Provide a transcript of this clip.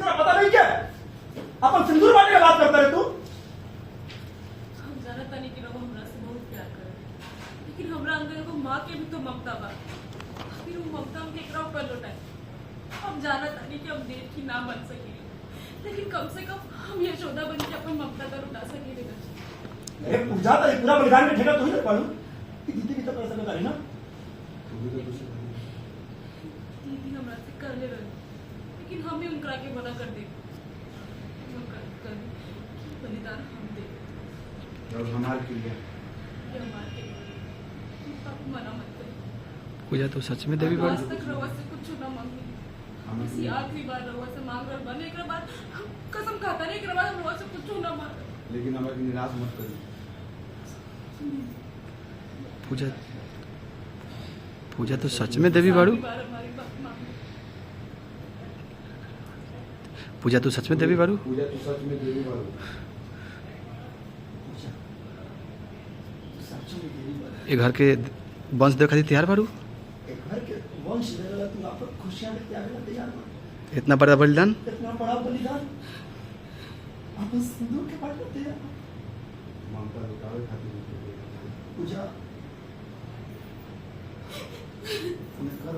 तेरा पता नहीं क्या अपन सिंदूर बांटने का बात करता है तू। हम जानत नहीं कि रघु हमरा से बहुत प्यार करे, लेकिन हमरा अंदर एगो माँ के भी तो ममता बा। फिर वो ममता हम केकरा ऊपर लौटाए। हम जानत नहीं कि हम देव की ना बन सके, लेकिन कम से कम हम यशोदा बन के अपन ममता का लुटा सके। अरे पूजा तो पूरा बलिदान में ठेका तू ही ना पालू कि दीदी भी तो पैसा लगा रही ना। दीदी हमरा से कर ले रही, लेकिन हम ही उनकरा के मना कर दे। बलिदान हम दे और हमारे के लिए ये हमारे पाप मना मत कर। पूजा तो सच में देवी आज बड़ी तक रवा से कुछ ना मांगी, इसी आखिरी बार रवा से मांग रहा बने एक बार हम कसम खाता नहीं, एक बार हम रवा से कुछ ना मांग। लेकिन हमारे निराश मत करिए। पूजा पूजा तो सच में देवी बाड़ू। हमारी बात मांग। पूजा तो सच में देवी बाड़ू। पूजा तो सच में देवी बाड़ू। पूजा सच में देवी बाड़ू। ये घर के वंश देखा तैयार बाड़ू। एक घर के वंश देला तू आप खुशियां में त्याग ला तैयार बा। इतना बड़ा बलिदान। इतना बड़ा बलिदान अपन सिंदूर के बांटने तैयार बा। ममता लुटावे खातिर पूजा उन्हें कर